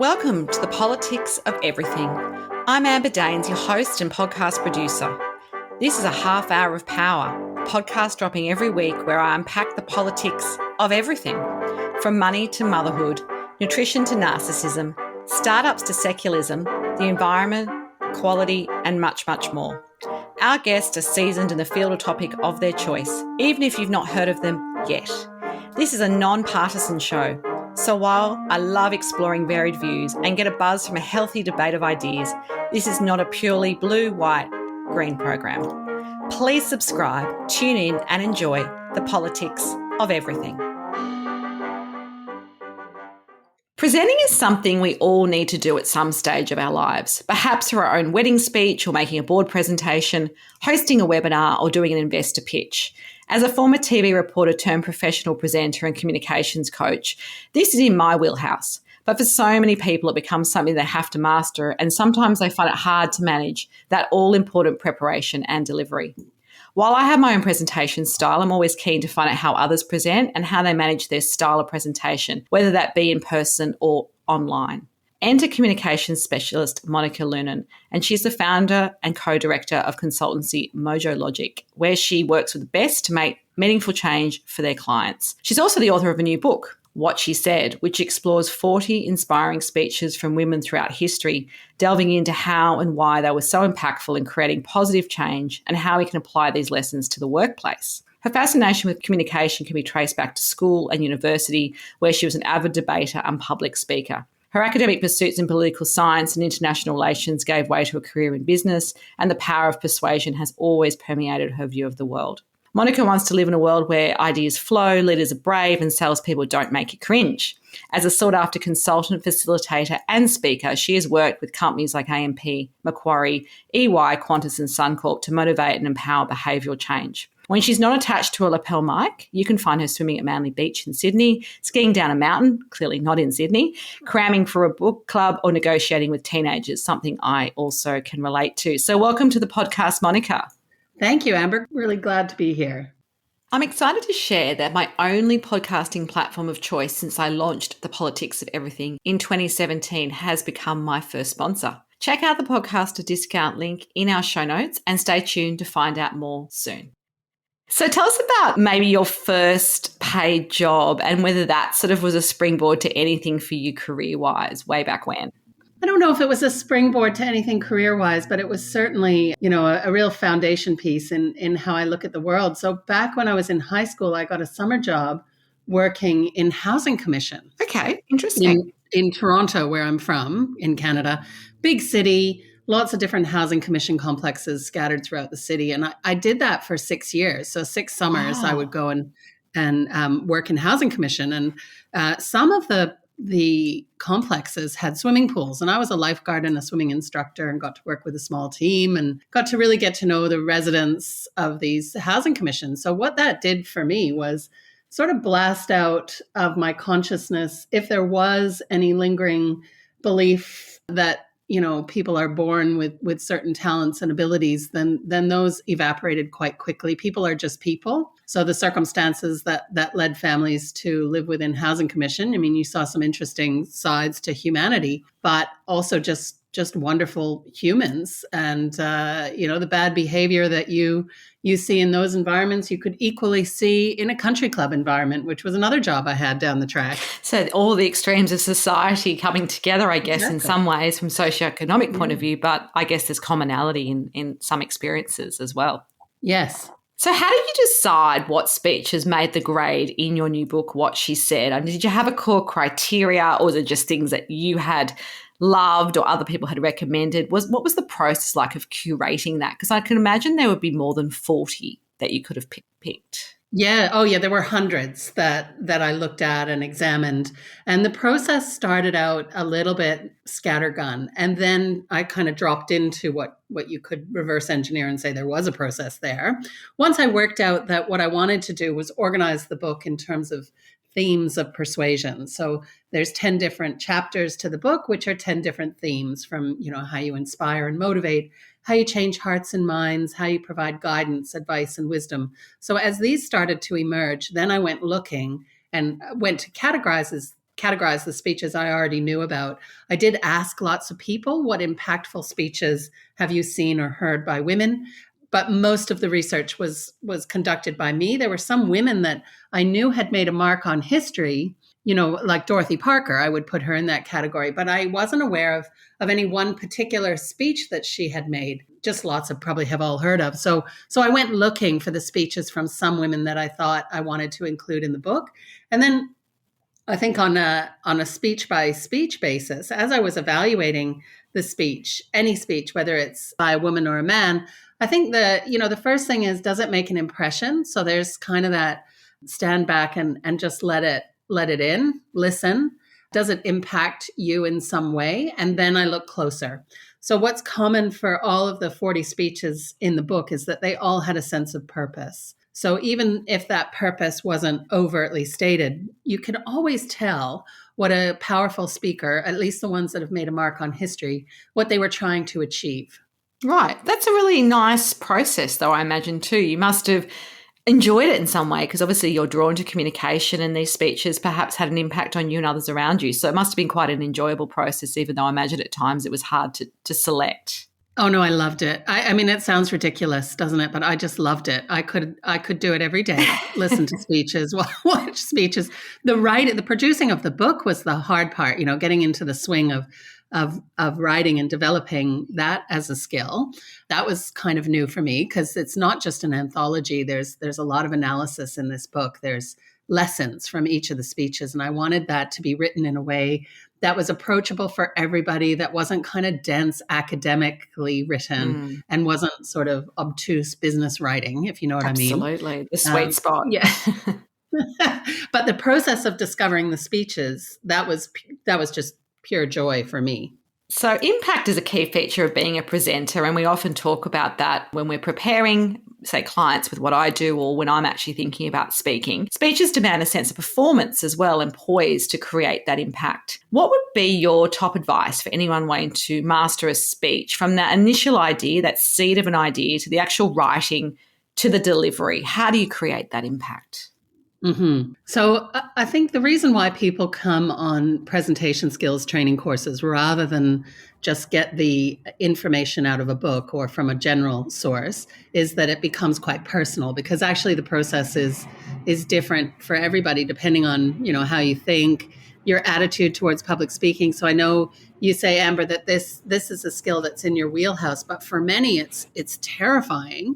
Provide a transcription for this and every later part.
Welcome to the Politics of Everything. I'm Amber Daines, your host and podcast producer. This is a half hour of power, a podcast dropping every week where I unpack the politics of everything, from money to motherhood, nutrition to narcissism, startups to secularism, the environment, quality, and much, much more. Our guests are seasoned in the field or topic of their choice, even if you've not heard of them yet. This is a non-partisan show. So while I love exploring varied views and get a buzz from a healthy debate of ideas, this is not a purely blue, white, green program. Please subscribe, tune in and enjoy the politics of everything. Presenting is something we all need to do at some stage of our lives, perhaps through our own wedding speech or making a board presentation, hosting a webinar or doing an investor pitch. As a former TV reporter turned professional presenter and communications coach, this is in my wheelhouse. But for so many people, it becomes something they have to master, and sometimes they find it hard to manage that all-important preparation and delivery. While I have my own presentation style, I'm always keen to find out how others present and how they manage their style of presentation, whether that be in person or online. Enter communications specialist Monica Lunin, and she's the founder and co-director of consultancy Mojologic, where she works with the best to make meaningful change for their clients. She's also the author of a new book, What She Said, which explores 40 inspiring speeches from women throughout history, delving into how and why they were so impactful in creating positive change and how we can apply these lessons to the workplace. Her fascination with communication can be traced back to school and university, where she was an avid debater and public speaker. Her academic pursuits in political science and international relations gave way to a career in business, and the power of persuasion has always permeated her view of the world. Monica wants to live in a world where ideas flow, leaders are brave, and salespeople don't make you cringe. As a sought-after consultant, facilitator, and speaker, she has worked with companies like AMP, Macquarie, EY, Qantas, and Suncorp to motivate and empower behavioural change. When she's not attached to a lapel mic, you can find her swimming at Manly Beach in Sydney, skiing down a mountain, clearly not in Sydney, cramming for a book club, or negotiating with teenagers, something I also can relate to. So welcome to the podcast, Monica. Thank you, Amber. Really glad to be here. I'm excited to share that my only podcasting platform of choice since I launched The Politics of Everything in 2017 has become my first sponsor. Check out the podcaster discount link in our show notes and stay tuned to find out more soon. So tell us about maybe your first paid job and whether that sort of was a springboard to anything for you career-wise way back when. I don't know if it was a springboard to anything career-wise, but it was certainly, a real foundation piece in how I look at the world. So back when I was in high school, I got a summer job working in housing commission. Okay, interesting. In Toronto, where I'm from, in Canada, big city, lots of different housing commission complexes scattered throughout the city. And I did that for 6 years. So 6 summers I would go and work in housing commission. And some of the complexes had swimming pools. And I was a lifeguard and a swimming instructor and got to work with a small team and got to really get to know the residents of these housing commissions. So what that did for me was sort of blast out of my consciousness if there was any lingering belief that people are born with certain talents and abilities, then those evaporated quite quickly. People are just people. So the circumstances that led families to live within housing commission, you saw some interesting sides to humanity, but also just wonderful humans. And, the bad behavior that you see in those environments, you could equally see in a country club environment, which was another job I had down the track. So all the extremes of society coming together, I guess, exactly. In some ways from socioeconomic point of view, but I guess there's commonality in some experiences as well. Yes. So how did you decide what speeches made the grade in your new book, What She Said? And did you have a core criteria, or was it just things that you had loved or other people had recommended? What was the process like of curating that? Because I can imagine there would be more than 40 that you could have picked. Yeah. Oh, yeah. There were hundreds that I looked at and examined. And the process started out a little bit scattergun. And then I kind of dropped into what you could reverse engineer and say there was a process there. Once I worked out that what I wanted to do was organize the book in terms of themes of persuasion. So there's 10 different chapters to the book, which are 10 different themes from, how you inspire and motivate, how you change hearts and minds, how you provide guidance, advice, and wisdom. So as these started to emerge, then I went looking and went to categorize categorize the speeches I already knew about. I did ask lots of people, what impactful speeches have you seen or heard by women? But most of the research was conducted by me. There were some women that I knew had made a mark on history, like Dorothy Parker. I would put her in that category, but I wasn't aware of any one particular speech that she had made. Just lots of probably have all heard of. So I went looking for the speeches from some women that I thought I wanted to include in the book. And then I think on a speech by speech basis, as I was evaluating the speech, any speech, whether it's by a woman or a man, I think the first thing is, does it make an impression? So there's kind of that stand back and just let it in, listen. Does it impact you in some way? And then I look closer. So what's common for all of the 40 speeches in the book is that they all had a sense of purpose. So even if that purpose wasn't overtly stated, you can always tell what a powerful speaker, at least the ones that have made a mark on history, what they were trying to achieve. Right. That's a really nice process, though, I imagine, too. You must have enjoyed it in some way because obviously you're drawn to communication and these speeches perhaps had an impact on you and others around you. So it must have been quite an enjoyable process, even though I imagine at times it was hard to select. Oh, no, I loved it. I mean, it sounds ridiculous, doesn't it? But I just loved it. I could do it every day, listen to speeches, watch speeches. The producing of the book was the hard part, getting into the swing of writing and developing that as a skill. That was kind of new for me because it's not just an anthology. There's a lot of analysis in this book. There's lessons from each of the speeches. And I wanted that to be written in a way that was approachable for everybody, that wasn't kind of dense academically written and wasn't sort of obtuse business writing, if you know what I mean. Absolutely. The sweet spot. Yeah. But the process of discovering the speeches, that was just pure joy for me. So impact is a key feature of being a presenter, and we often talk about that when we're preparing, say, clients with what I do or when I'm actually thinking about speaking. Speeches demand a sense of performance as well and poise to create that impact. What would be your top advice for anyone wanting to master a speech from that initial idea, that seed of an idea, to the actual writing, to the delivery? How do you create that impact? Mm-hmm. So I think the reason why people come on presentation skills training courses rather than just get the information out of a book or from a general source is that it becomes quite personal, because actually the process is different for everybody depending on, how you think, your attitude towards public speaking. So I know you say, Amber, that this is a skill that's in your wheelhouse, but for many it's terrifying.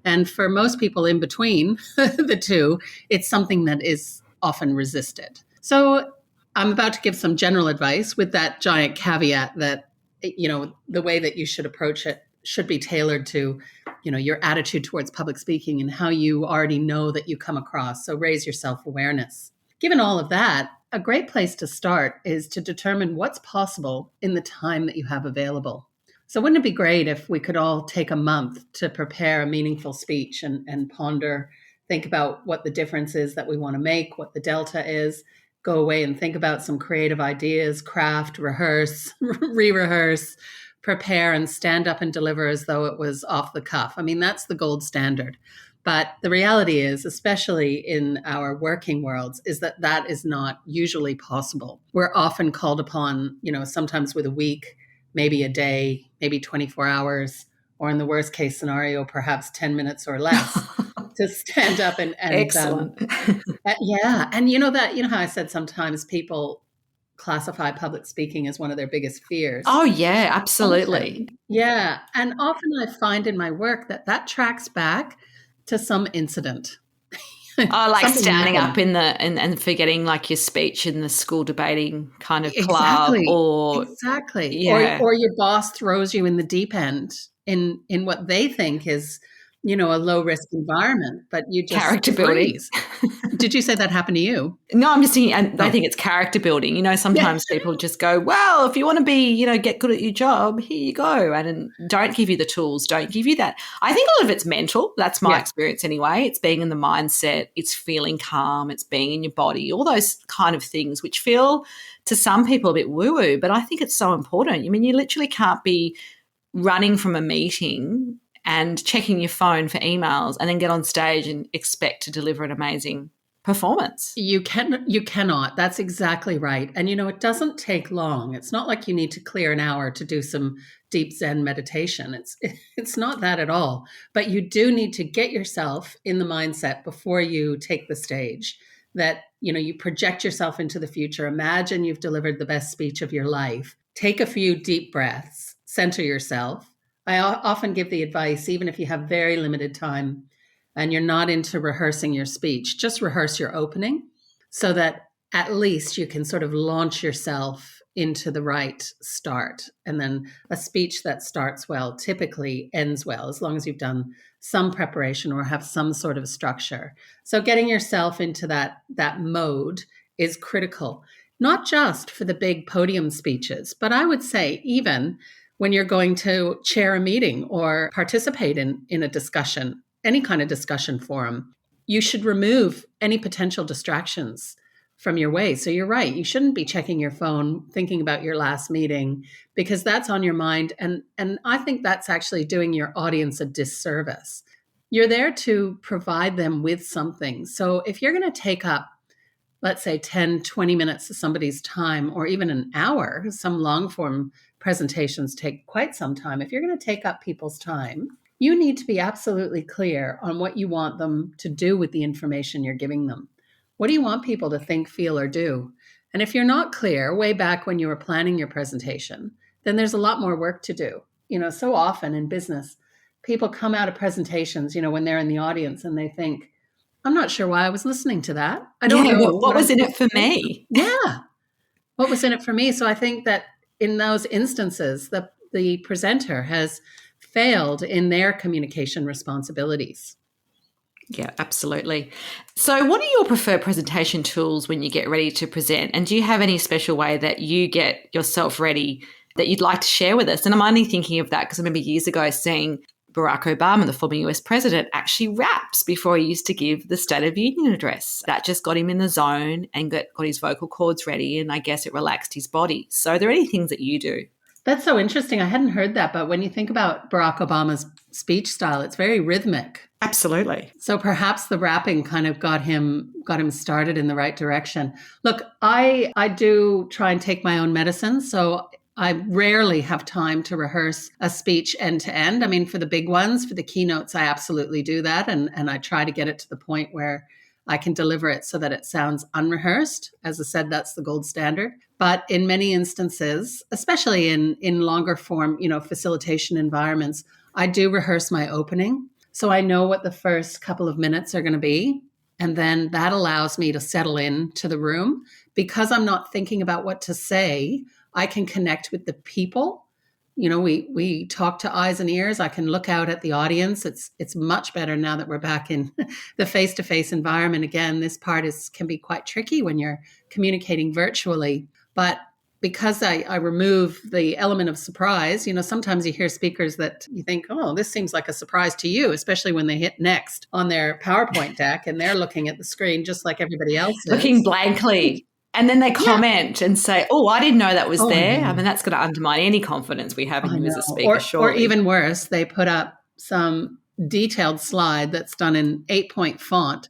And for most people in between the two, it's something that is often resisted. So I'm about to give some general advice with that giant caveat that, the way that you should approach it should be tailored to, your attitude towards public speaking and how you already know that you come across. So raise your self-awareness. Given all of that, a great place to start is to determine what's possible in the time that you have available. So wouldn't it be great if we could all take a month to prepare a meaningful speech and ponder, think about what the difference is that we want to make, what the delta is, go away and think about some creative ideas, craft, rehearse, re-rehearse, prepare, and stand up and deliver as though it was off the cuff. I mean, that's the gold standard. But the reality is, especially in our working worlds, is that is not usually possible. We're often called upon, sometimes with a week, maybe a day, maybe 24 hours, or in the worst case scenario, perhaps 10 minutes or less to stand up and Excellent. Yeah. And how I said sometimes people classify public speaking as one of their biggest fears. Oh, yeah, absolutely. Yeah. And often I find in my work that tracks back to some incident. Oh, like standing up in and forgetting like your speech in the school debating kind of club, or yeah. or your boss throws you in the deep end in what they think is, a low risk environment, but you just character building. Did you say that happened to you? No, I'm just thinking, and I think it's character building. Sometimes people just go, well, if you want to be, get good at your job, here you go. And don't give you the tools, don't give you that. I think a lot of it's mental. That's my experience anyway. It's being in the mindset, it's feeling calm, it's being in your body, all those kind of things which feel to some people a bit woo-woo, but I think it's so important. I mean, you literally can't be running from a meeting and checking your phone for emails and then get on stage and expect to deliver an amazing performance. You cannot. That's exactly right. And it doesn't take long. It's not like you need to clear an hour to do some deep Zen meditation. It's not that at all. But you do need to get yourself in the mindset before you take the stage that, you project yourself into the future. Imagine you've delivered the best speech of your life. Take a few deep breaths, center yourself. I often give the advice, even if you have very limited time and you're not into rehearsing your speech, just rehearse your opening so that at least you can sort of launch yourself into the right start. And then a speech that starts well typically ends well, as long as you've done some preparation or have some sort of structure. So getting yourself into that mode is critical, not just for the big podium speeches, but I would say even when you're going to chair a meeting or participate in a discussion, any kind of discussion forum, you should remove any potential distractions from your way. So you're right. You shouldn't be checking your phone, thinking about your last meeting, because that's on your mind. And I think that's actually doing your audience a disservice. You're there to provide them with something. So if you're going to take up, let's say 10, 20 minutes of somebody's time, or even an hour, some long form presentations take quite some time. If you're going to take up people's time, you need to be absolutely clear on what you want them to do with the information you're giving them. What do you want people to think, feel, or do? And if you're not clear way back when you were planning your presentation, then there's a lot more work to do. So often in business, people come out of presentations, when they're in the audience and they think, I'm not sure why I was listening to that. I don't know. What was in it for me? Yeah. What was in it for me? So I think that in those instances, the presenter has failed in their communication responsibilities. Yeah, absolutely. So what are your preferred presentation tools when you get ready to present? And do you have any special way that you get yourself ready that you'd like to share with us? And I'm only thinking of that because I remember years ago seeing Barack Obama, the former US president, actually raps before he used to give the State of the Union address. That just got him in the zone and got his vocal cords ready, and I guess it relaxed his body. So are there any things that you do? That's so interesting. I hadn't heard that, but when you think about Barack Obama's speech style, it's very rhythmic. Absolutely. So perhaps the rapping kind of got him started in the right direction. Look, I do try and take my own medicine, so I rarely have time to rehearse a speech end to end. I mean, for the big ones, for the keynotes, I absolutely do that, and I try to get it to the point where I can deliver it so that it sounds unrehearsed. As I said, that's the gold standard. But in many instances, especially in longer form, facilitation environments, I do rehearse my opening. So I know what the first couple of minutes are going to be. And then that allows me to settle in to the room. Because I'm not thinking about what to say, I can connect with the people. We talk to eyes and ears. I can look out at the audience. It's much better now that we're back in the face-to-face environment. Again, this part can be quite tricky when you're communicating virtually. But because I remove the element of surprise, sometimes you hear speakers that you think, oh, this seems like a surprise to you, especially when they hit next on their PowerPoint deck and they're looking at the screen just like everybody else is. Looking blankly. And then they comment and say, oh, I didn't know that was there. I mean, that's going to undermine any confidence we have in you as a speaker, surely. Or even worse, they put up some detailed slide that's done in 8-point font,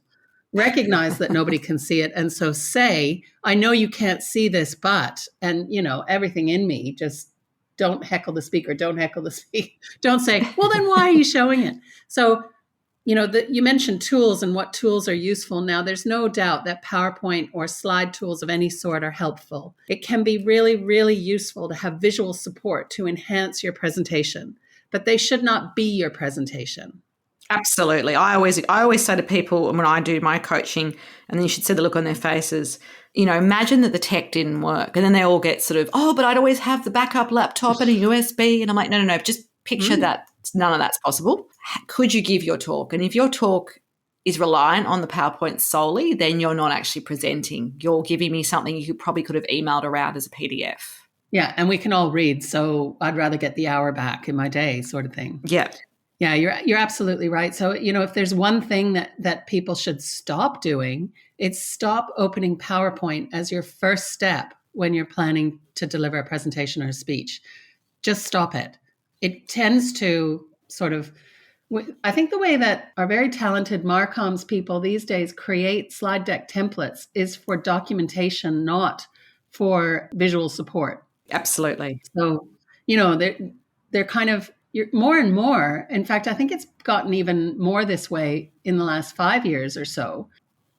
recognize that nobody can see it, and so say, I know you can't see this, but, and, everything in me just, don't heckle the speaker, don't heckle the speaker. Don't say, well, then why are you showing it? So, you mentioned tools and what tools are useful. Now, there's no doubt that PowerPoint or slide tools of any sort are helpful. It can be really, really useful to have visual support to enhance your presentation, but they should not be your presentation. Absolutely. I always say to people when I do my coaching, and then you should see the look on their faces, imagine that the tech didn't work. And then they all get sort of, oh, but I'd always have the backup laptop and a USB. And I'm like, no, just picture that none of that's possible. Could you give your talk? And if your talk is reliant on the PowerPoint solely, then you're not actually presenting. You're giving me something you probably could have emailed around as a PDF. Yeah, and we can all read, so I'd rather get the hour back in my day sort of thing. Yeah. Yeah, you're absolutely right. So, if there's one thing that people should stop doing, it's stop opening PowerPoint as your first step when you're planning to deliver a presentation or a speech. Just stop it. It tends to sort of I think the way that our very talented Marcoms people these days create slide deck templates is for documentation, not for visual support. Absolutely. So, they're kind of more and more. In fact, I think it's gotten even more this way in the last 5 years or so.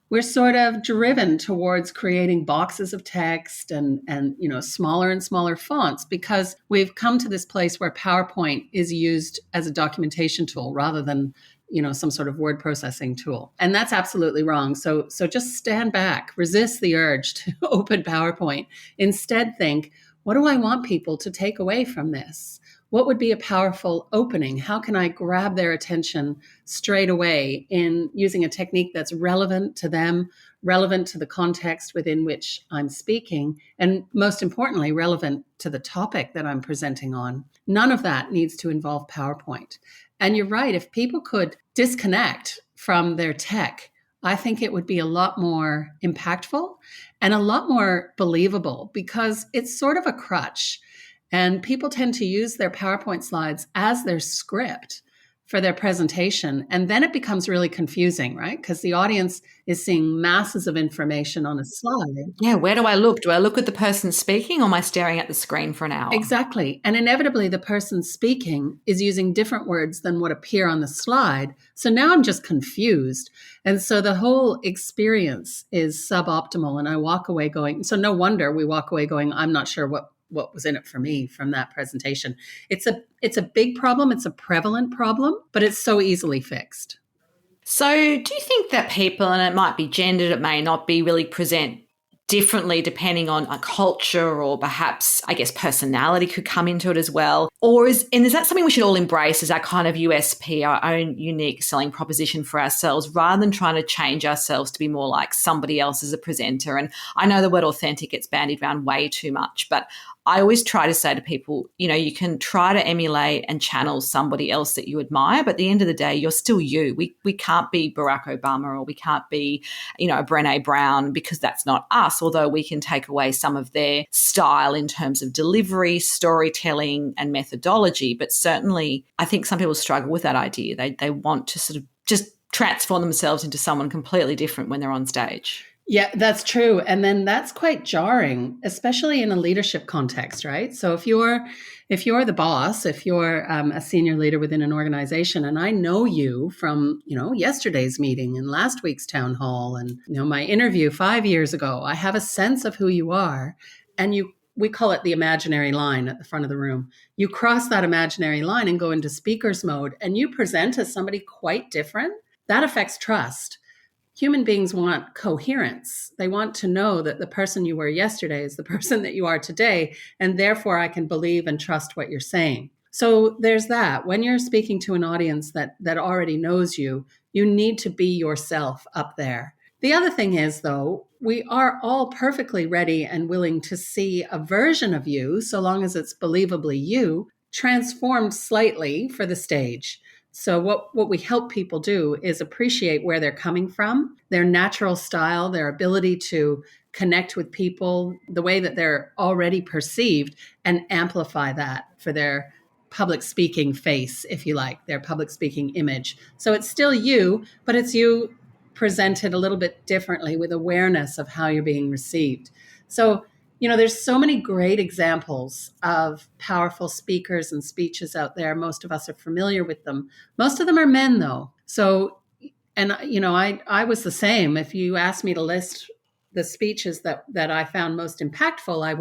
We're sort of driven towards creating boxes of text and smaller and smaller fonts because we've come to this place where PowerPoint is used as a documentation tool rather than some sort of word processing tool. And that's absolutely wrong. So just stand back, resist the urge to open PowerPoint. Instead think, what do I want people to take away from this? What would be a powerful opening? How can I grab their attention straight away in using a technique that's relevant to them, relevant to the context within which I'm speaking, and most importantly, relevant to the topic that I'm presenting on? None of that needs to involve PowerPoint. And you're right, if people could disconnect from their tech, I think it would be a lot more impactful and a lot more believable because it's sort of a crutch. And people tend to use their PowerPoint slides as their script for their presentation. And then it becomes really confusing, right? Because the audience is seeing masses of information on a slide. Yeah, where do I look? Do I look at the person speaking or am I staring at the screen for an hour? Exactly. And inevitably, the person speaking is using different words than what appear on the slide. So now I'm just confused. And so the whole experience is suboptimal. And I walk away going, so no wonder we walk away going, I'm not sure what was in it for me from that presentation. It's a big problem. It's a prevalent problem, but it's so easily fixed. So do you think that people, and it might be gendered, it may not be, really present differently depending on a culture or perhaps, I guess, personality could come into it as well? Or is that something we should all embrace as our kind of USP, our own unique selling proposition for ourselves, rather than trying to change ourselves to be more like somebody else as a presenter? And I know the word authentic gets bandied around way too much, but I always try to say to people, you can try to emulate and channel somebody else that you admire, but at the end of the day, you're still you. We can't be Barack Obama or we can't be, a Brené Brown because that's not us, although we can take away some of their style in terms of delivery, storytelling, and methodology. But certainly, I think some people struggle with that idea. They want to sort of just transform themselves into someone completely different when they're on stage. Yeah, that's true. And then that's quite jarring, especially in a leadership context, right? So if you're the boss, if you're a senior leader within an organization, and I know you from, yesterday's meeting and last week's town hall and, my interview 5 years ago, I have a sense of who you are. And we call it the imaginary line at the front of the room. You cross that imaginary line and go into speaker's mode and you present as somebody quite different. That affects trust. Human beings want coherence. They want to know that the person you were yesterday is the person that you are today, and therefore I can believe and trust what you're saying. So there's that. When you're speaking to an audience that already knows you, you need to be yourself up there. The other thing is, though, we are all perfectly ready and willing to see a version of you, so long as it's believably you, transformed slightly for the stage. So what we help people do is appreciate where they're coming from, their natural style, their ability to connect with people, the way that they're already perceived, and amplify that for their public speaking face, if you like, their public speaking image. So it's still you, but it's you presented a little bit differently with awareness of how you're being received. So there's so many great examples of powerful speakers and speeches out there. Most of us are familiar with them. Most of them are men, though. So, and I was the same. If you asked me to list the speeches that I found most impactful, I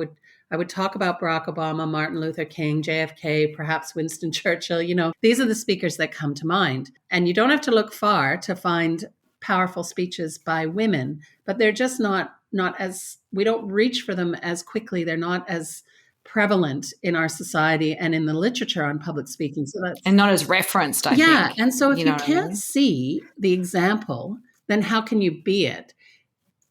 would talk about Barack Obama, Martin Luther King, JFK, perhaps Winston Churchill. These are the speakers that come to mind. And you don't have to look far to find powerful speeches by women, but they're just not as, we don't reach for them as quickly. They're not as prevalent in our society and in the literature on public speaking. So that's, and not as referenced, I think. Yeah. And so if you can't see the example, then how can you be it?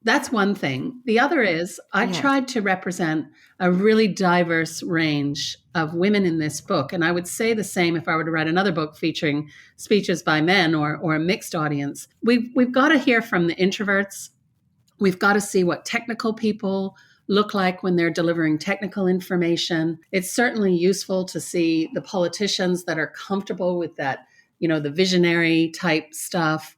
That's one thing. The other is I tried to represent a really diverse range of women in this book. And I would say the same if I were to write another book featuring speeches by men or a mixed audience. We've got to hear from the introverts. We've got to see what technical people look like when they're delivering technical information. It's certainly useful to see the politicians that are comfortable with that the visionary type stuff.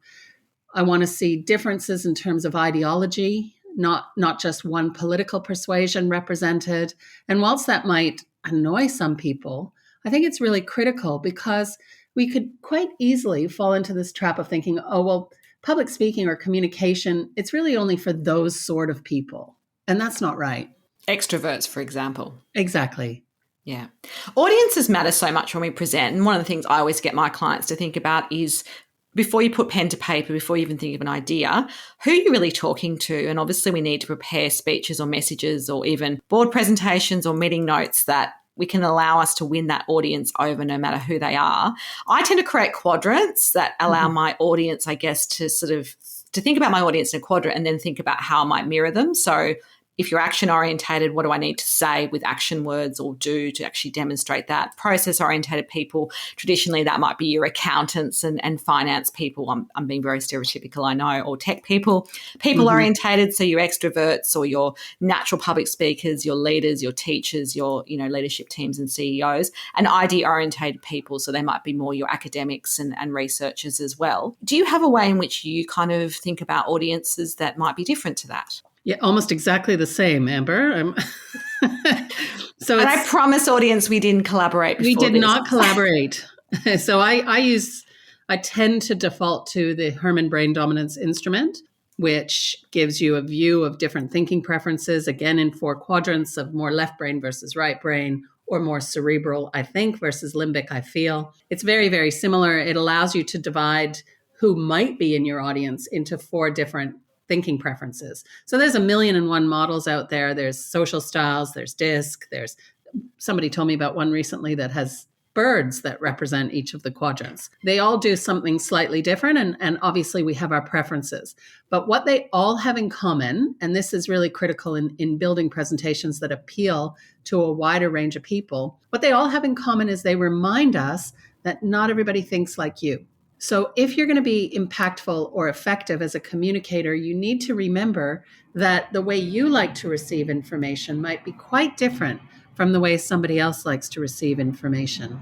I want to see differences in terms of ideology, not just one political persuasion represented. And whilst that might annoy some people, I think it's really critical because we could quite easily fall into this trap of thinking, oh, well, public speaking or communication, it's really only for those sort of people. And that's not right. Extroverts, for example. Exactly. Yeah. Audiences matter so much when we present. And one of the things I always get my clients to think about is before you put pen to paper, before you even think of an idea, who are you really talking to? And obviously we need to prepare speeches or messages or even board presentations or meeting notes that we can allow us to win that audience over no matter who they are. I tend to create quadrants that allow my audience, I guess, to think about my audience in a quadrant and then think about how I might mirror them. So if you're action orientated, what do I need to say with action words or do to actually demonstrate that? Process orientated people, traditionally that might be your accountants and finance people. I'm being very stereotypical, I know, or tech people. People orientated, so your extroverts or your natural public speakers, your leaders, your teachers, your leadership teams and CEOs, and idea orientated people. So they might be more your academics and researchers as well. Do you have a way in which you kind of think about audiences that might be different to that? Yeah, almost exactly the same, Amber. I promise, audience, we didn't collaborate before. We did not collaborate. So I tend to default to the Herman Brain Dominance instrument, which gives you a view of different thinking preferences, again, in 4 quadrants of more left brain versus right brain, or more cerebral, I think, versus limbic, I feel. It's very, very similar. It allows you to divide who might be in your audience into 4 different thinking preferences. So there's 1,000,001 models out there. There's social styles, there's DISC, there's somebody told me about one recently that has birds that represent each of the quadrants. They all do something slightly different, and obviously we have our preferences. But what they all have in common, and this is really critical in building presentations that appeal to a wider range of people, what they all have in common is they remind us that not everybody thinks like you. So if you're going to be impactful or effective as a communicator, you need to remember that the way you like to receive information might be quite different from the way somebody else likes to receive information.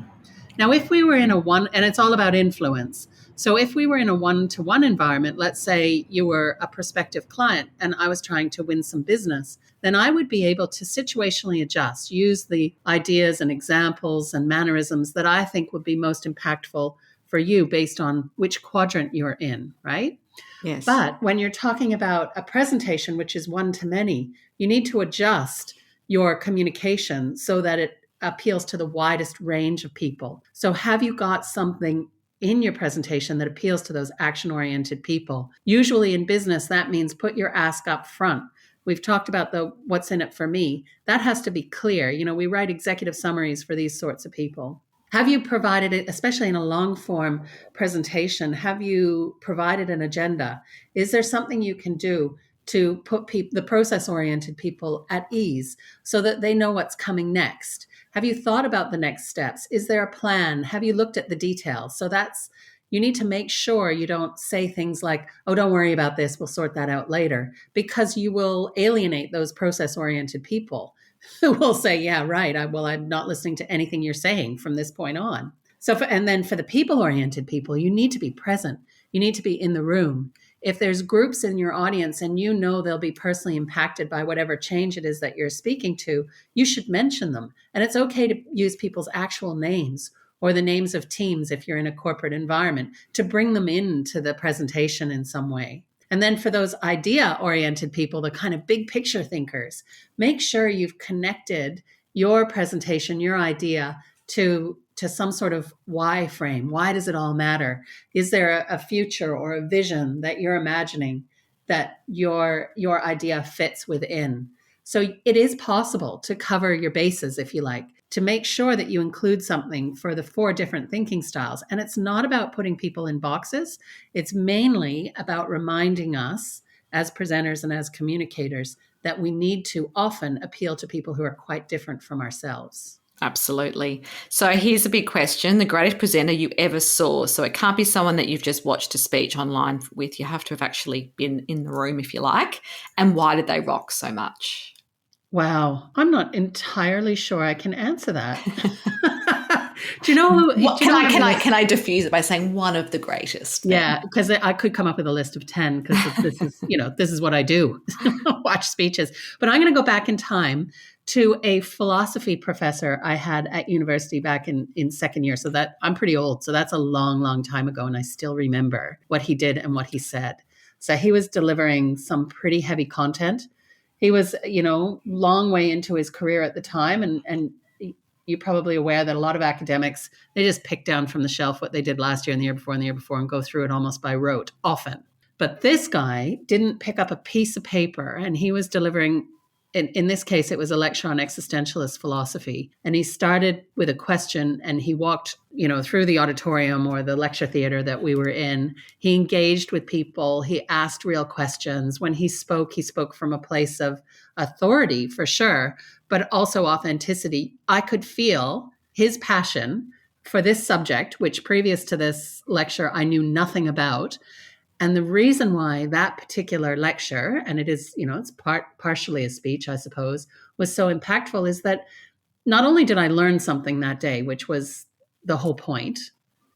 Now, if we were in and it's all about influence. So if we were in a one-to-one environment, let's say you were a prospective client and I was trying to win some business, then I would be able to situationally adjust, use the ideas and examples and mannerisms that I think would be most impactful for you based on which quadrant you're in, right? Yes. But when you're talking about a presentation, which is one to many, you need to adjust your communication so that it appeals to the widest range of people. So have you got something in your presentation that appeals to those action-oriented people? Usually in business, that means put your ask up front. We've talked about what's in it for me. That has to be clear. We write executive summaries for these sorts of people. Have you provided it, especially in a long form presentation, have you provided an agenda? Is there something you can do to put the process-oriented people at ease so that they know what's coming next? Have you thought about the next steps? Is there a plan? Have you looked at the details? So you need to make sure you don't say things like, oh, don't worry about this, we'll sort that out later, because you will alienate those process-oriented people who will say, yeah, right, I'm not listening to anything you're saying from this point on. And then for the people-oriented people, you need to be present. You need to be in the room. If there's groups in your audience and they'll be personally impacted by whatever change it is that you're speaking to, you should mention them. And it's okay to use people's actual names or the names of teams if you're in a corporate environment to bring them into the presentation in some way. And then for those idea-oriented people, the kind of big picture thinkers, make sure you've connected your presentation, your idea to some sort of why frame. Why does it all matter? Is there a future or a vision that you're imagining that your idea fits within? So it is possible to cover your bases, if you like, to make sure that you include something for the 4 different thinking styles. And it's not about putting people in boxes. It's mainly about reminding us as presenters and as communicators that we need to often appeal to people who are quite different from ourselves. Absolutely. So here's a big question. The greatest presenter you ever saw. So it can't be someone that you've just watched a speech online with. You have to have actually been in the room, if you like. And why did they rock so much? Wow. I'm not entirely sure I can answer that. Do you know who? What, Do you know what I'm gonna- can I diffuse it by saying one of the greatest? Then? Yeah, because I could come up with a list of 10 because this is, this is what I do, watch speeches. But I'm going to go back in time to a philosophy professor I had at university back in second year. So that I'm pretty old. So that's a long, long time ago. And I still remember what he did and what he said. So he was delivering some pretty heavy content. He was, long way into his career at the time. And you're probably aware that a lot of academics, they just pick down from the shelf what they did last year and the year before and the year before and go through it almost by rote often. But this guy didn't pick up a piece of paper, and he was delivering, in this case, it was a lecture on existentialist philosophy. And he started with a question, and he walked, through the auditorium or the lecture theater that we were in. He engaged with people. He asked real questions. When he spoke from a place of authority, for sure, but also authenticity. I could feel his passion for this subject, which previous to this lecture, I knew nothing about. And the reason why that particular lecture, and it is, it's partially a speech, I suppose, was so impactful is that not only did I learn something that day, which was the whole point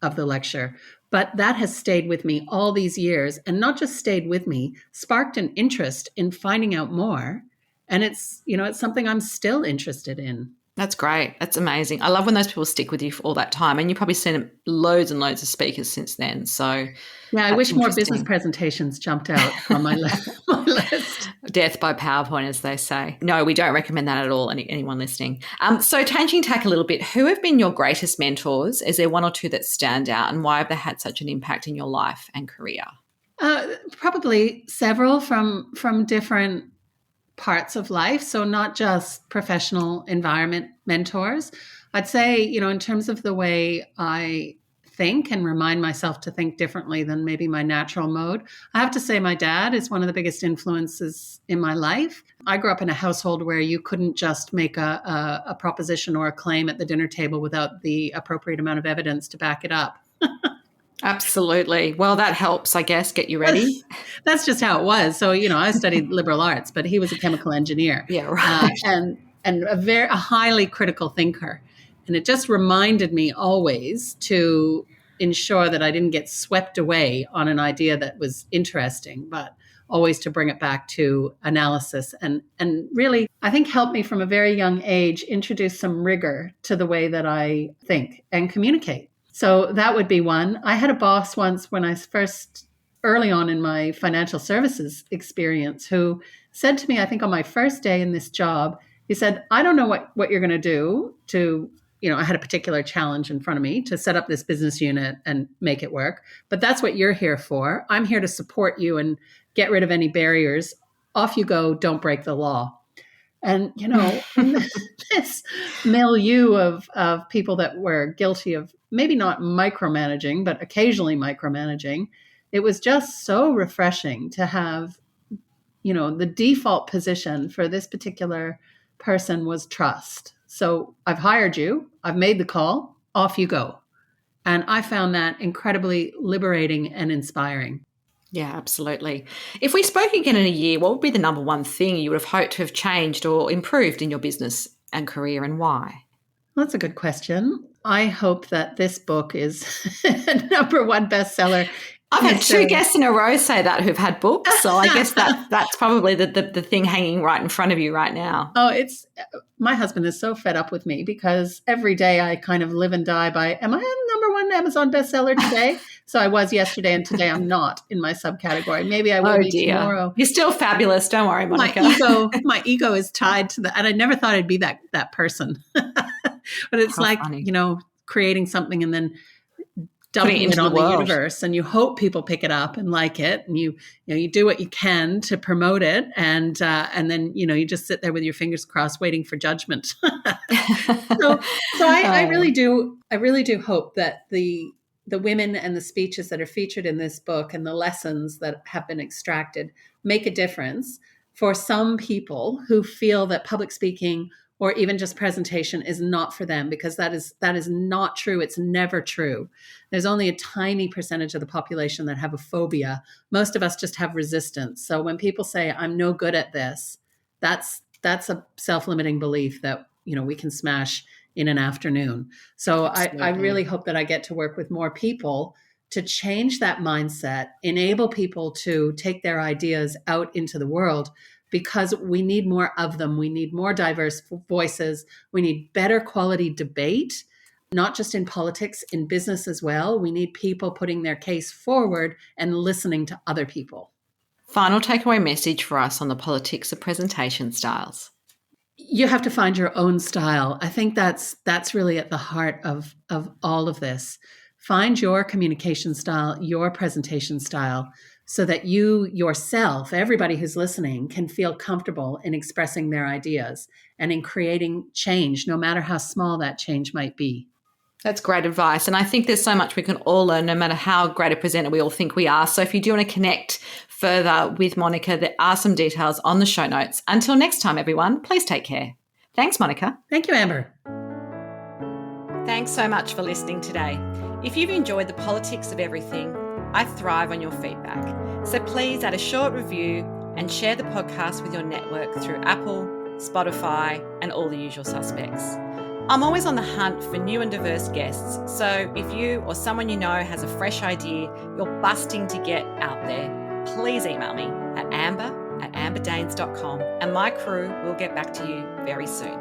of the lecture, but that has stayed with me all these years, and not just stayed with me, sparked an interest in finding out more. And it's something I'm still interested in. That's great. That's amazing. I love when those people stick with you for all that time. And you've probably seen loads and loads of speakers since then. So yeah, I wish more business presentations jumped out on my list. Death by PowerPoint, as they say. No, we don't recommend that at all, anyone listening. So changing tack a little bit, who have been your greatest mentors? Is there one or two that stand out, and why have they had such an impact in your life and career? Probably several from different parts of life. So not just professional environment mentors. I'd say, in terms of the way I think and remind myself to think differently than maybe my natural mode, I have to say my dad is one of the biggest influences in my life. I grew up in a household where you couldn't just make a proposition or a claim at the dinner table without the appropriate amount of evidence to back it up. Absolutely. Well, that helps, I guess, get you ready. That's just how it was. So, I studied liberal arts, but he was a chemical engineer. Yeah, right. And a highly critical thinker. And it just reminded me always to ensure that I didn't get swept away on an idea that was interesting, but always to bring it back to analysis and really, I think, helped me from a very young age introduce some rigor to the way that I think and communicate. So that would be one. I had a boss once when I first, early on in my financial services experience, who said to me, I think on my first day in this job, he said, I don't know what you're going to do to, I had a particular challenge in front of me to set up this business unit and make it work. But that's what you're here for. I'm here to support you and get rid of any barriers. Off you go. Don't break the law. And, in this milieu of people that were guilty of maybe not micromanaging, but occasionally micromanaging, it was just so refreshing to have, the default position for this particular person was trust. So I've hired you, I've made the call, off you go. And I found that incredibly liberating and inspiring. Yeah, absolutely. If we spoke again in a year, what would be the number one thing you would have hoped to have changed or improved in your business and career, and why? Well, that's a good question. I hope that this book is number one bestseller. I've had two guests in a row say that who've had books, so I guess that's probably the thing hanging right in front of you right now. Oh, my husband is so fed up with me because every day I kind of live and die by, am I on number one Amazon bestseller today? So I was yesterday, and today I'm not in my subcatery. Maybe I will be tomorrow. You're still fabulous. Don't worry, Monica. My ego is tied to that, and I never thought I'd be that person. But it's funny. Creating something and then dumping it on the universe, and you hope people pick it up and like it, and you do what you can to promote it, and then you just sit there with your fingers crossed waiting for judgment. so I really do hope that the women and the speeches that are featured in this book and the lessons that have been extracted make a difference for some people who feel that public speaking or even just presentation is not for them, because that is not true. It's never true. There's only a tiny percentage of the population that have a phobia. Most of us just have resistance. So when people say, I'm no good at this, that's a self-limiting belief that, we can smash in an afternoon. So I Absolutely. really hope that I get to work with more people to change that mindset, enable people to take their ideas out into the world, because we need more of them. We need more diverse voices. We need better quality debate, not just in politics, in business as well. We need people putting their case forward and listening to other people. Final takeaway message for us on the politics of presentation styles. You have to find your own style. I think that's really at the heart of all of this. Find your communication style, your presentation style, so that you yourself, everybody who's listening, can feel comfortable in expressing their ideas and in creating change, no matter how small that change might be. That's great advice. And I think there's so much we can all learn, no matter how great a presenter we all think we are. So if you do want to connect further with Monica, there are some details on the show notes. Until next time, everyone, please take care. Thanks, Monica. Thank you, Amber. Thanks so much for listening today. If you've enjoyed the politics of everything, I thrive on your feedback. So please add a short review and share the podcast with your network through Apple, Spotify, and all the usual suspects. I'm always on the hunt for new and diverse guests, so if you or someone you know has a fresh idea you're busting to get out there, please email me at amber@amberdanes.com and my crew will get back to you very soon.